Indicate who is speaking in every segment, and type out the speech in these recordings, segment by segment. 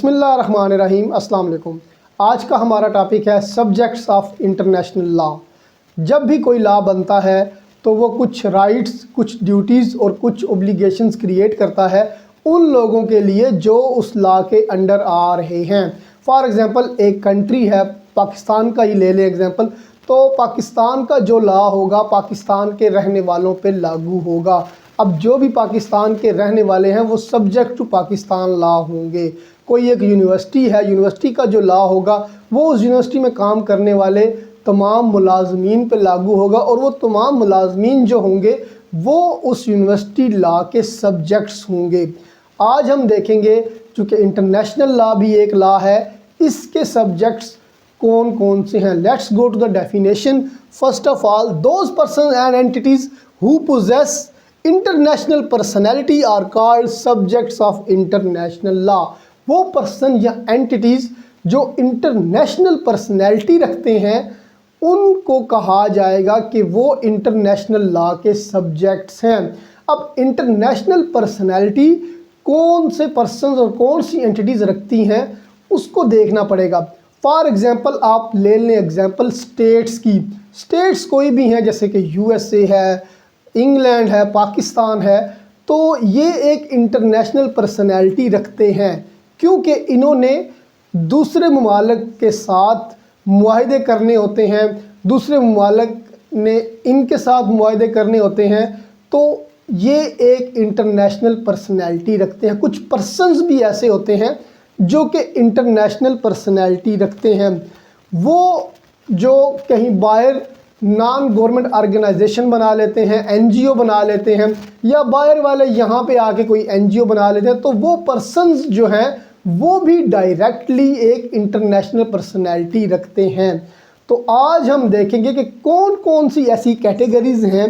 Speaker 1: बिस्मिल्लाहिर्रहमानिर्रहीम। अस्सलाम वालेकुम। आज का हमारा टॉपिक है सब्जेक्ट्स ऑफ इंटरनेशनल लॉ। जब भी कोई लॉ बनता है तो वो कुछ राइट्स, कुछ ड्यूटीज़ और कुछ ओब्लिगेशंस क्रिएट करता है उन लोगों के लिए जो उस लॉ के अंडर आ रहे हैं। फॉर एग्ज़ाम्पल एक कंट्री है, पाकिस्तान का ही ले लें एग्ज़ाम्पल, तो पाकिस्तान का जो लॉ होगा पाकिस्तान के रहने वालों पे लागू होगा। अब जो भी पाकिस्तान के रहने वाले हैं वो सब्जेक्ट टू पाकिस्तान लॉ होंगे। कोई एक यूनिवर्सिटी है, यूनिवर्सिटी का जो लॉ होगा वो उस यूनिवर्सिटी में काम करने वाले तमाम मुलाजमीन पे लागू होगा और वो तमाम मुलाजमीन जो होंगे वो उस यूनिवर्सिटी लॉ के सब्जेक्ट्स होंगे। आज हम देखेंगे चूँकि इंटरनेशनल लॉ भी एक लॉ है, इसके सब्जेक्ट्स कौन कौन से हैं। Let's go to the definition. First of all, those person and entities who possess international personality are called subjects of international law. वो पर्सन या एंटिटीज़ जो इंटरनेशनल पर्सनैलिटी रखते हैं उनको कहा जाएगा कि वो इंटरनेशनल लॉ के सब्जेक्ट्स हैं। अब इंटरनेशनल पर्सनैलिटी कौन से पर्सन और कौन सी एंटिटीज़ रखती हैं उसको देखना पड़ेगा। फॉर एग्ज़ाम्पल आप ले लें एग्ज़ाम्पल स्टेट्स की। स्टेट्स कोई भी हैं, जैसे कि यूएसए है, इंग्लैंड है, पाकिस्तान है, तो ये एक इंटरनेशनल पर्सनैलिटी रखते हैं क्योंकि इन्होंने दूसरे ममालिक के साथ मुआहदे करने होते हैं, दूसरे ममालिक ने इनके साथ मुआहदे करने होते हैं, तो ये एक इंटरनेशनल पर्सनैलिटी रखते हैं। कुछ पर्सन्स भी ऐसे होते हैं जो कि इंटरनेशनल पर्सनैलिटी रखते हैं। वो जो कहीं बाहर नॉन गवर्नमेंट ऑर्गेनाइजेशन बना लेते हैं, एनजीओ बना लेते हैं, या बाहर वाले यहाँ पे आके कोई एनजीओ बना लेते हैं, तो वो पर्सन्स जो हैं वो भी डायरेक्टली एक इंटरनेशनल पर्सनैलिटी रखते हैं। तो आज हम देखेंगे कि कौन कौन सी ऐसी कैटेगरीज हैं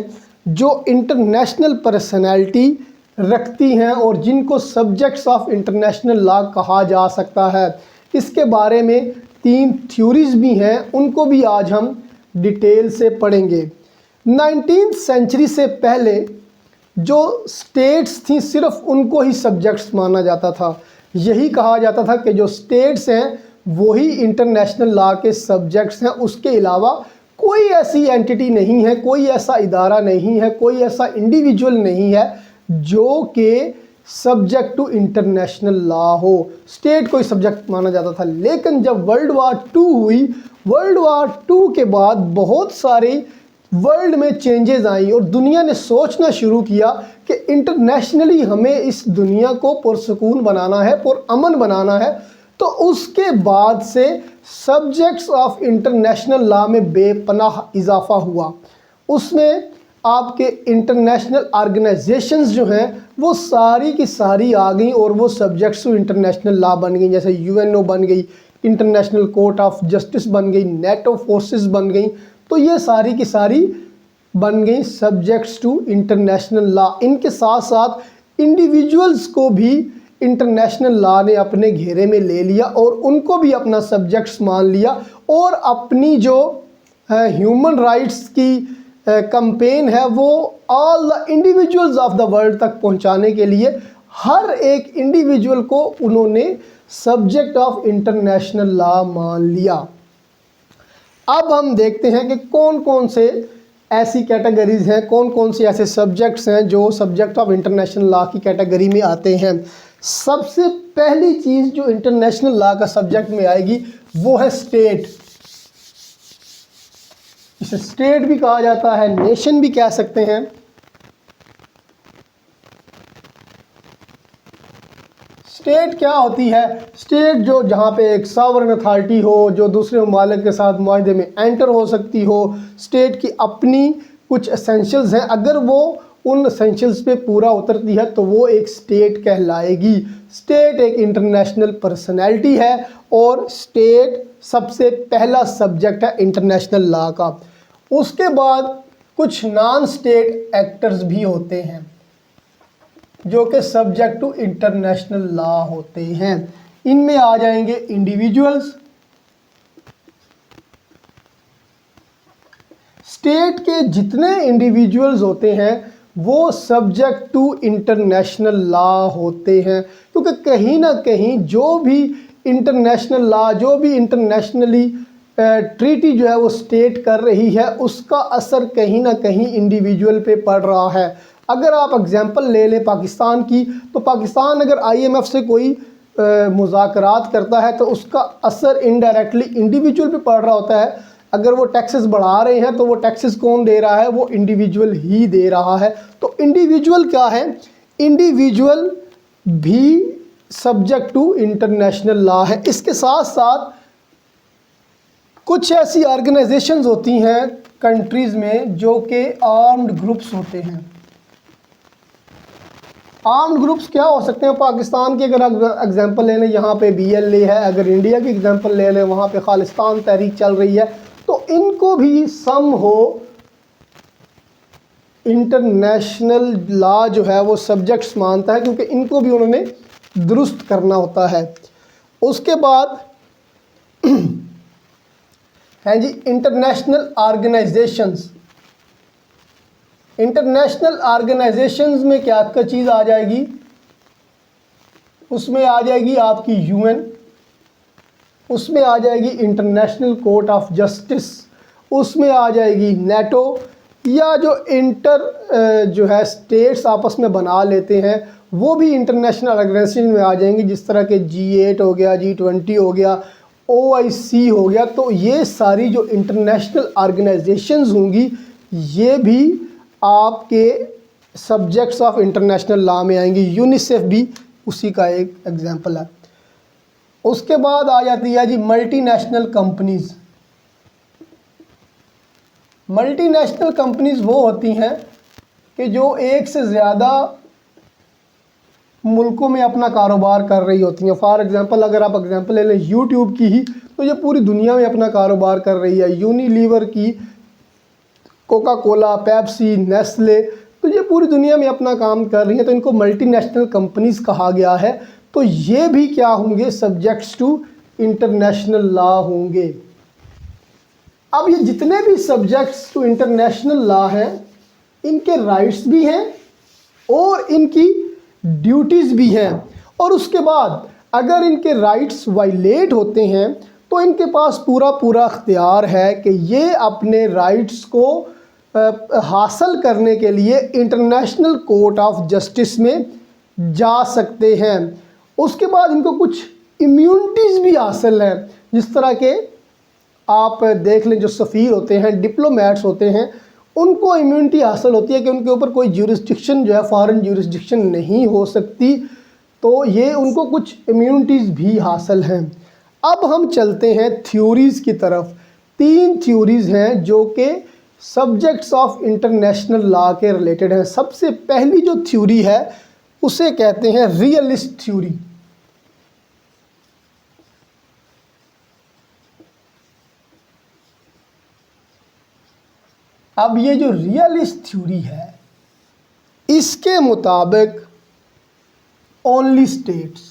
Speaker 1: जो इंटरनेशनल पर्सनैलिटी रखती हैं और जिनको सब्जेक्ट्स ऑफ इंटरनेशनल लॉ कहा जा सकता है। इसके बारे में 3 थ्योरीज भी हैं, उनको भी आज हम डिटेल से पढ़ेंगे। 19th सेंचुरी से पहले जो स्टेट्स थी सिर्फ उनको ही सब्जेक्ट्स माना जाता था। यही कहा जाता था कि जो स्टेट्स हैं वही इंटरनेशनल लॉ के सब्जेक्ट्स हैं, उसके अलावा कोई ऐसी एंटिटी नहीं है, कोई ऐसा इदारा नहीं है, कोई ऐसा इंडिविजुअल नहीं है जो कि सब्जेक्ट टू इंटरनेशनल लॉ हो। स्टेट कोई सब्जेक्ट माना जाता था। लेकिन जब वर्ल्ड वार 2 हुई, वर्ल्ड वार 2 के बाद बहुत सारी वर्ल्ड में चेंजेस आई और दुनिया ने सोचना शुरू किया कि इंटरनेशनली हमें इस दुनिया को पुरसुकून बनाना है, पुरअमन बनाना है। तो उसके बाद से सब्जेक्ट्स ऑफ इंटरनेशनल लॉ में बेपनाह इजाफा हुआ। उसमें आपके इंटरनेशनल ऑर्गेनाइजेशंस जो हैं वो सारी की सारी आ गई और वो सब्जेक्ट्स टू इंटरनेशनल लॉ बन गई। जैसे यूएनओ बन गई, इंटरनेशनल कोर्ट ऑफ जस्टिस बन गई, नेटो फोर्सेस बन गई, तो ये सारी की सारी बन गई सब्जेक्ट्स टू इंटरनेशनल लॉ। इनके साथ साथ इंडिविजुअल्स को भी इंटरनेशनल लॉ ने अपने घेरे में ले लिया और उनको भी अपना सब्जेक्ट्स मान लिया और अपनी जो ह्यूमन राइट्स की कैंपेन है वो all the individuals of the world तक पहुंचाने के लिए हर एक इंडिविजुअल को उन्होंने सब्जेक्ट ऑफ इंटरनेशनल लॉ मान लिया। अब हम देखते हैं कि कौन कौन से ऐसी कैटेगरीज हैं, कौन कौन से ऐसे सब्जेक्ट्स हैं जो सब्जेक्ट ऑफ इंटरनेशनल लॉ की कैटेगरी में आते हैं। सबसे पहली चीज़ जो इंटरनेशनल लॉ का सब्जेक्ट में आएगी वो है स्टेट। इसे स्टेट भी कहा जाता है, नेशन भी कह सकते हैं। स्टेट क्या होती है? स्टेट जो जहाँ पे एक सॉवरेन अथॉरिटी हो, जो दूसरे ममालिक के साथ मुआहदे में एंटर हो सकती हो। स्टेट की अपनी कुछ एसेंशियल्स हैं, अगर वो उन एसेंशियल्स पे पूरा उतरती है तो वो एक स्टेट कहलाएगी। स्टेट एक इंटरनेशनल पर्सनैलिटी है और स्टेट सबसे पहला सब्जेक्ट है इंटरनेशनल लॉ का। उसके बाद कुछ नॉन स्टेट एक्टर्स भी होते हैं जो कि सब्जेक्ट टू इंटरनेशनल लॉ होते हैं। इनमें आ जाएंगे इंडिविजुअल्स। स्टेट के जितने इंडिविजुअल्स होते हैं वो सब्जेक्ट टू इंटरनेशनल लॉ होते हैं, क्योंकि कहीं ना कहीं जो भी इंटरनेशनल लॉ, जो भी इंटरनेशनली ट्रीटी जो है वो स्टेट कर रही है, उसका असर कहीं ना कहीं इंडिविजुअल पे पड़ रहा है। अगर आप एग्जांपल ले लें पाकिस्तान की, तो पाकिस्तान अगर IMF से कोई मुज़ाकरात करता है तो उसका असर इनडायरेक्टली इंडिविजुअल पे पड़ रहा होता है। अगर वो टैक्सेस बढ़ा रहे हैं तो वो टैक्सेस कौन दे रहा है? वो इंडिविजुअल ही दे रहा है। तो इंडिविजुअल क्या है? इंडिविजुअल भी सब्जेक्ट टू इंटरनेशनल लॉ है। इसके साथ साथ कुछ ऐसी ऑर्गेनाइजेशंस होती हैं कंट्रीज़ में जो कि आर्म्ड ग्रुप्स होते हैं। आर्म्ड ग्रुप्स क्या हो सकते हैं? पाकिस्तान की अगर एग्जांपल ले लें, यहाँ पे BLA है। अगर इंडिया की एग्जांपल ले लें, वहाँ पे खालिस्तान तहरीक चल रही है। तो इनको भी सम हो इंटरनेशनल लॉ जो है वो सब्जेक्ट्स मानता है, क्योंकि इनको भी उन्होंने दुरुस्त करना होता है। उसके बाद हैं जी इंटरनेशनल ऑर्गेनाइजेशंस। इंटरनेशनल ऑर्गेनाइजेशंस में क्या क्या चीज़ आ जाएगी? उसमें आ जाएगी आपकी UN, उसमें आ जाएगी इंटरनेशनल कोर्ट ऑफ जस्टिस, उसमें आ जाएगी NATO, या जो जो है स्टेट्स आपस में बना लेते हैं वो भी इंटरनेशनल ऑर्गेनाइजेशन में आ जाएंगी, जिस तरह के G8 हो गया, G20 हो गया, OIC हो गया। तो ये सारी जो इंटरनेशनल ऑर्गेनाइजेशंस होंगी ये भी आपके सब्जेक्ट्स ऑफ इंटरनेशनल लॉ में आएंगी। यूनिसेफ भी उसी का एक एग्जांपल है। उसके बाद आ जाती है जी मल्टीनेशनल कंपनीज़। मल्टीनेशनल कंपनीज़ वो होती हैं कि जो एक से ज़्यादा मुल्कों में अपना कारोबार कर रही होती हैं। फॉर एग्ज़ाम्पल अगर आप एग्ज़ाम्पल ले लें यूट्यूब की ही, तो ये पूरी दुनिया में अपना कारोबार कर रही है। यूनिलीवर की, कोका कोला, पेप्सी, नेस्ले, तो ये पूरी दुनिया में अपना काम कर रही हैं, तो इनको मल्टीनेशनल कंपनीज़ कहा गया है। तो ये भी क्या होंगे? सब्जेक्ट्स टू इंटरनेशनल लॉ होंगे। अब ये जितने भी सब्जेक्ट्स टू इंटरनेशनल लॉ हैं, इनके राइट्स भी हैं और इनकी ड्यूटीज़ भी हैं। और उसके बाद अगर इनके राइट्स वायलेट होते हैं तो इनके पास पूरा पूरा अख्तियार है कि ये अपने राइट्स को हासिल करने के लिए इंटरनेशनल कोर्ट ऑफ जस्टिस में जा सकते हैं। उसके बाद इनको कुछ इम्यूनिटीज़ भी हासिल हैं, जिस तरह के आप देख लें जो सफ़ीर होते हैं, डिप्लोमेट्स होते हैं, उनको इम्यूनिटी हासिल होती है कि उनके ऊपर कोई ज्यूरिसडिक्शन जो है फॉरेन ज्यूरिसडिक्शन नहीं हो सकती। तो ये उनको कुछ इम्यूनिटीज़ भी हासिल हैं। अब हम चलते हैं थ्योरीज़ की तरफ। 3 थ्योरीज़ हैं जो कि सब्जेक्ट्स ऑफ इंटरनेशनल लॉ के रिलेटेड हैं। सबसे पहली जो थ्योरी है उसे कहते हैं रियलिस्ट थ्योरी। अब ये जो रियलिस्ट थ्योरी है, इसके मुताबिक ओनली स्टेट्स,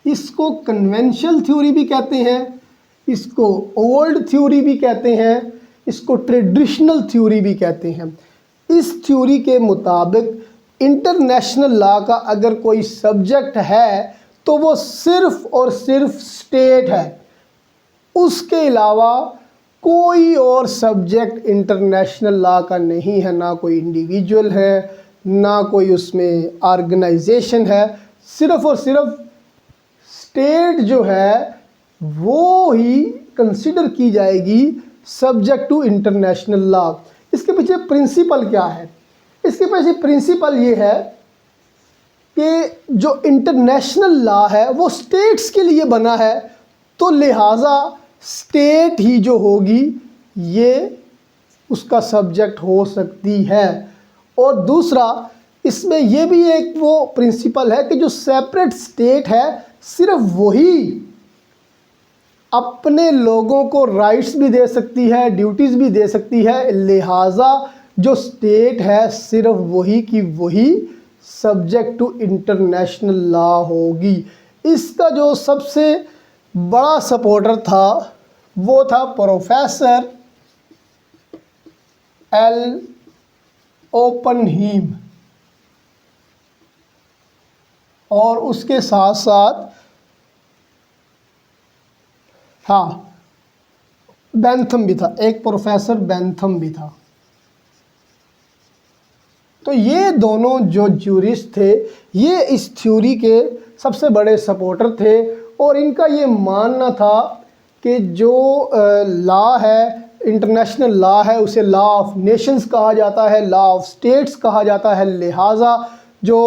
Speaker 1: इसको कन्वेंशनल थ्योरी भी कहते हैं, इसको ओल्ड थ्योरी भी कहते हैं, इसको ट्रेडिशनल थ्योरी भी कहते हैं। इस थ्योरी के मुताबिक इंटरनेशनल लॉ का अगर कोई सब्जेक्ट है तो वो सिर्फ़ और सिर्फ स्टेट है, उसके अलावा कोई और सब्जेक्ट इंटरनेशनल लॉ का नहीं है। ना कोई इंडिविजुअल है, ना कोई उसमें ऑर्गेनाइजेशन है, सिर्फ़ और सिर्फ स्टेट जो है वो ही कंसिडर की जाएगी सब्जेक्ट टू इंटरनेशनल लॉ। इसके पीछे प्रिंसिपल क्या है? इसके पीछे प्रिंसिपल ये है कि जो इंटरनेशनल लॉ है वो स्टेट्स के लिए बना है, तो लिहाजा स्टेट ही जो होगी ये उसका सब्जेक्ट हो सकती है। और दूसरा इसमें यह भी एक वो प्रिंसिपल है कि जो सेपरेट स्टेट है सिर्फ वही अपने लोगों को राइट्स भी दे सकती है, ड्यूटीज़ भी दे सकती है। लिहाजा जो स्टेट है सिर्फ वही की वही सब्जेक्ट टू इंटरनेशनल लॉ होगी। इसका जो सबसे बड़ा सपोर्टर था वो था प्रोफेसर एल ओपनहीम। और उसके साथ साथ हाँ बेंथम भी था, एक प्रोफेसर बेंथम भी था। तो ये दोनों जो ज्यूरिस्ट थे ये इस थ्योरी के सबसे बड़े सपोर्टर थे और इनका ये मानना था कि जो लॉ है, इंटरनेशनल लॉ है, उसे लॉ ऑफ नेशंस कहा जाता है, लॉ ऑफ स्टेट्स कहा जाता है। लिहाजा जो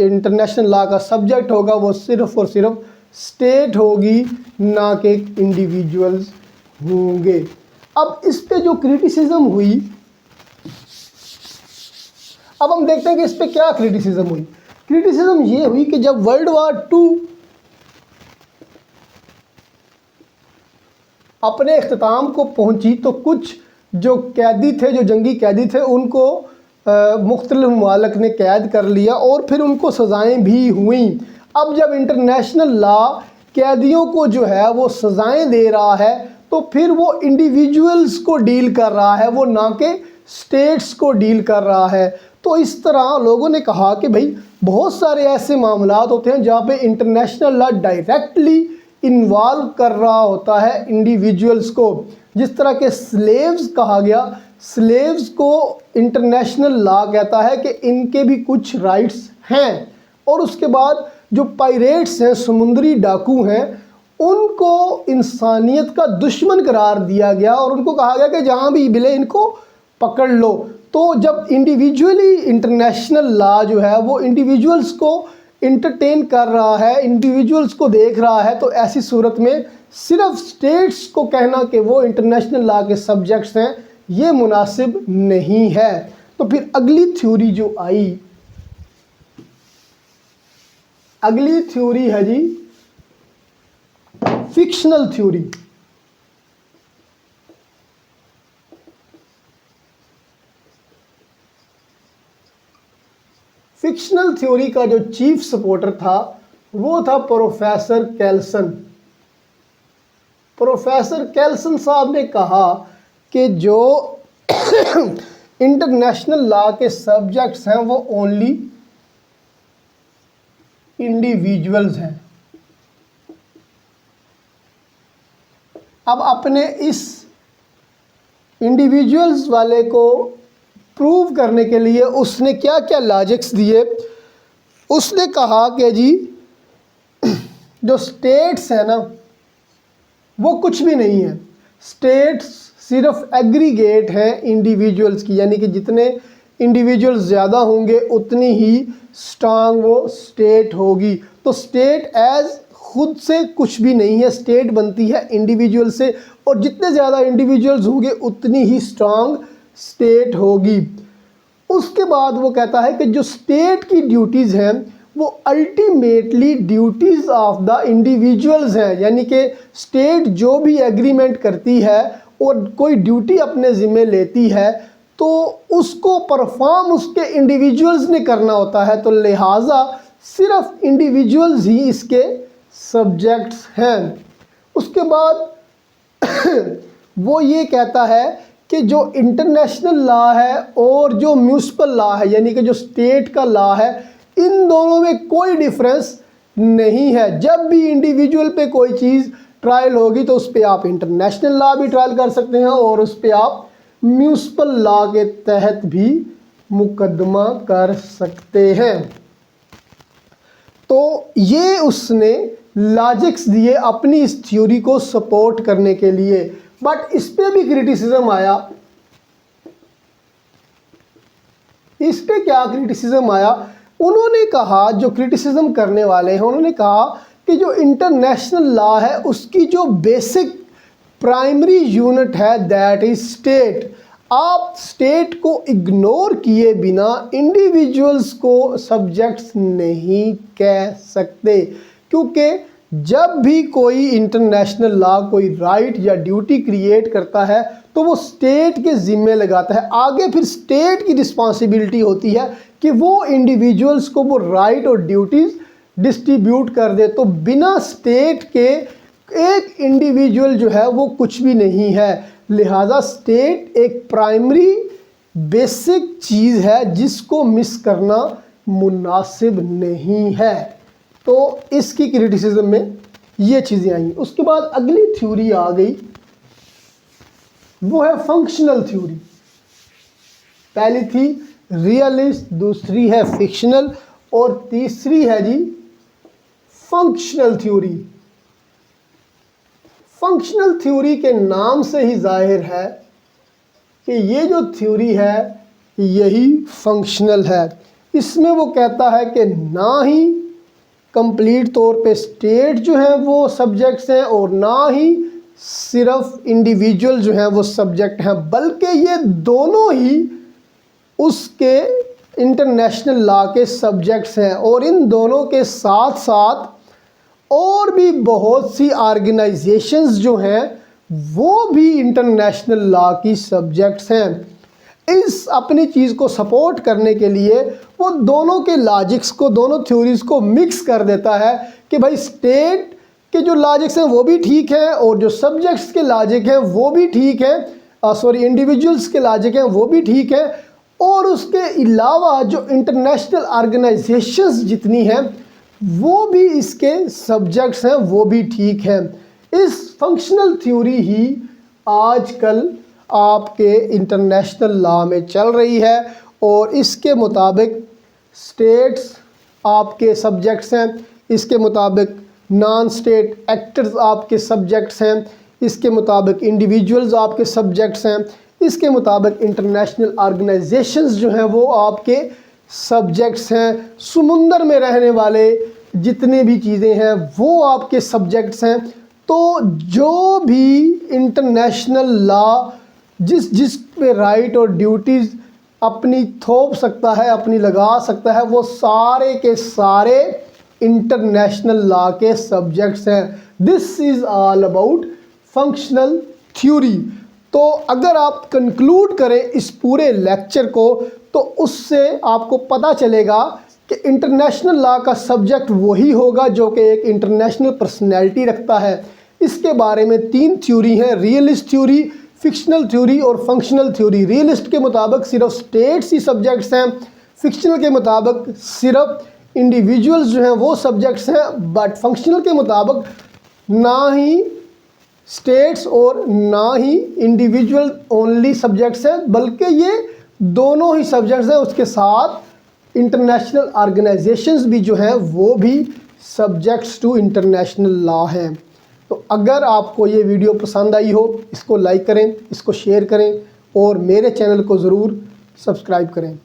Speaker 1: इंटरनेशनल लॉ का सब्जेक्ट होगा वो सिर्फ़ और सिर्फ स्टेट होगी, ना कि इंडिविजुअल्स होंगे। अब इस पे जो क्रिटिसिज्म हुई, अब हम देखते हैं कि इस पे क्या क्रिटिसिज्म हुई। क्रिटिसिज्म ये हुई कि जब वर्ल्ड वार 2 अपने इख्तिताम को पहुंची तो कुछ जो कैदी थे, जो जंगी कैदी थे, उनको मुख्तलिफ मुमालिक ने कैद कर लिया और फिर उनको सज़ाएं भी हुई। अब जब इंटरनेशनल लॉ कैदियों को जो है वो सज़ाएं दे रहा है तो फिर वो इंडिविजुअल्स को डील कर रहा है, वो ना कि स्टेट्स को डील कर रहा है। तो इस तरह लोगों ने कहा कि भाई बहुत सारे ऐसे मामलात होते हैं जहाँ पे इंटरनेशनल लॉ डायरेक्टली इन्वॉल्व कर रहा होता है इंडिविजुअल्स को। जिस तरह के स्लेव्स कहा गया, स्लेव्स को इंटरनेशनल लॉ कहता है कि इनके भी कुछ राइट्स हैं। और उसके बाद जो पायरेट्स हैं, समुद्री डाकू हैं, उनको इंसानियत का दुश्मन करार दिया गया और उनको कहा गया कि जहाँ भी मिले इनको पकड़ लो। तो जब इंडिविजुअली इंटरनेशनल लॉ जो है वो इंडिविजुअल्स को इंटरटेन कर रहा है, इंडिविजुअल्स को देख रहा है, तो ऐसी सूरत में सिर्फ स्टेट्स को कहना कि वो इंटरनेशनल लॉ के सब्जेक्ट्स हैं ये मुनासिब नहीं है। तो फिर अगली थ्योरी जो आई, अगली थ्योरी है जी फिक्शनल थ्योरी। फिक्शनल थ्योरी का जो चीफ सपोर्टर था वो था प्रोफेसर कैल्सन। प्रोफेसर कैल्सन साहब ने कहा कि जो इंटरनेशनल लॉ के सब्जेक्ट्स हैं वो ओनली इंडिविजुअल्स हैं। अब अपने इस इंडिविजुअल्स वाले को प्रूव करने के लिए उसने क्या क्या लॉजिक्स दिए। उसने कहा कि जी जो स्टेट्स है ना वो कुछ भी नहीं है, स्टेट्स सिर्फ एग्रीगेट हैं इंडिविजुअल्स की, यानी कि जितने इंडिविजुअल्स ज़्यादा होंगे उतनी ही स्ट्रांग वो स्टेट होगी। तो स्टेट एज खुद से कुछ भी नहीं है, स्टेट बनती है इंडिविजुअल से और जितने ज़्यादा इंडिविजुअल्स होंगे उतनी ही स्ट्रांग स्टेट होगी। उसके बाद वो कहता है कि जो स्टेट की ड्यूटीज़ हैं वो ultimately duties of the individuals हैं, यानी कि स्टेट जो भी एग्रीमेंट करती है और कोई ड्यूटी अपने ज़िम्मे लेती है तो उसको परफॉर्म उसके इंडिविजुअल्स ने करना होता है। तो लिहाजा सिर्फ इंडिविजुअल्स ही इसके सब्जेक्ट्स हैं। उसके बाद वो ये कहता है कि जो इंटरनेशनल लॉ है और जो म्यूनिसिपल लॉ है, यानी कि जो स्टेट का लॉ है, इन दोनों में कोई डिफरेंस नहीं है। जब भी इंडिविजुअल पे कोई चीज़ ट्रायल होगी तो उस पर आप इंटरनेशनल लॉ भी ट्रायल कर सकते हैं और उस पर आप म्यूनिसिपल लॉ के तहत भी मुकदमा कर सकते हैं। तो ये उसने लॉजिक्स दिए अपनी इस थ्योरी को सपोर्ट करने के लिए। बट इस पे भी क्रिटिसिज्म आया। इस पे क्या क्रिटिसिज्म आया? उन्होंने कहा, जो क्रिटिसिज्म करने वाले हैं उन्होंने कहा कि जो इंटरनेशनल लॉ है उसकी जो बेसिक प्राइमरी यूनिट है दैट इज स्टेट। आप स्टेट को इग्नोर किए बिना इंडिविजुअल्स को सब्जेक्ट्स नहीं कह सकते, क्योंकि जब भी कोई इंटरनेशनल लॉ कोई राइट या ड्यूटी क्रिएट करता है तो वो स्टेट के ज़िम्मे लगाता है। आगे फिर स्टेट की रिस्पॉन्सिबिलिटी होती है कि वो इंडिविजुअल्स को वो राइट और ड्यूटीज़ डिस्ट्रीब्यूट कर दे। तो बिना स्टेट के एक इंडिविजुअल जो है वो कुछ भी नहीं है। लिहाजा स्टेट एक प्राइमरी बेसिक चीज़ है जिसको मिस करना मुनासिब नहीं है। तो इसकी क्रिटिसिज्म में ये चीज़ें आई। उसके बाद अगली थ्योरी आ गई, वो है फंक्शनल थ्योरी। पहली थी रियलिस्ट, दूसरी है फिक्शनल और तीसरी है जी फंक्शनल थ्योरी। फंक्शनल थ्योरी के नाम से ही जाहिर है कि ये जो थ्योरी है यही फंक्शनल है। इसमें वो कहता है कि ना ही कंप्लीट तौर पे स्टेट जो है वो सब्जेक्ट्स हैं और ना ही सिर्फ इंडिविजुअल जो हैं वो सब्जेक्ट हैं, बल्कि ये दोनों ही उसके इंटरनेशनल लॉ के सब्जेक्ट्स हैं। और इन दोनों के साथ साथ और भी बहुत सी ऑर्गेनाइजेशंस जो हैं वो भी इंटरनेशनल लॉ की सब्जेक्ट्स हैं। इस अपनी चीज़ को सपोर्ट करने के लिए वो दोनों के लॉजिक्स को, दोनों थ्योरीज को मिक्स कर देता है कि भाई स्टेट के जो लॉजिक्स हैं वो भी ठीक है और जो सब्जेक्ट्स के लॉजिक हैं वो भी ठीक है, इंडिविजुअल्स के लॉजिक हैं वो भी ठीक है, और उसके अलावा जो इंटरनेशनल ऑर्गेनाइजेशंस जितनी हैं वो भी इसके सब्जेक्ट्स हैं वो भी ठीक हैं। इस फंक्शनल थ्योरी ही आजकल आपके इंटरनेशनल लॉ में चल रही है और इसके मुताबिक स्टेट्स आपके सब्जेक्ट्स हैं, इसके मुताबिक नॉन स्टेट एक्टर्स आपके सब्जेक्ट्स हैं, इसके मुताबिक इंडिविजुअल्स आपके सब्जेक्ट्स हैं, इसके मुताबिक इंटरनेशनल ऑर्गेनाइजेशंस जो हैं वो आपके सब्जेक्ट्स हैं, समुंदर में रहने वाले जितने भी चीज़ें हैं वो आपके सब्जेक्ट्स हैं। तो जो भी इंटरनेशनल लॉ जिस पे राइट और ड्यूटीज़ अपनी थोप सकता है, अपनी लगा सकता है, वो सारे के सारे इंटरनेशनल लॉ के सब्जेक्ट्स हैं। This is all about functional theory. तो अगर आप कंक्लूड करें इस पूरे लेक्चर को तो उससे आपको पता चलेगा कि इंटरनेशनल लॉ का सब्जेक्ट वही होगा जो कि एक इंटरनेशनल पर्सनैलिटी रखता है। इसके बारे में 3 थ्योरी हैं, रियलिस्ट थ्योरी, फिक्शनल थ्योरी और फंक्शनल थ्योरी। रियलिस्ट के मुताबिक सिर्फ स्टेट्स ही सब्जेक्ट्स हैं, फिक्शनल के मुताबिक सिर्फ इंडिविजुअल्स जो हैं वो सब्जेक्ट्स हैं, बट फंक्शनल के मुताबिक ना ही स्टेट्स और ना ही इंडिविजुअल ओनली सब्जेक्ट्स हैं, बल्कि ये दोनों ही सब्जेक्ट्स हैं। उसके साथ इंटरनेशनल ऑर्गेनाइजेशंस भी जो हैं वो भी सब्जेक्ट्स टू इंटरनेशनल लॉ हैं। तो अगर आपको ये वीडियो पसंद आई हो, इसको लाइक करें, इसको शेयर करें और मेरे चैनल को ज़रूर सब्सक्राइब करें।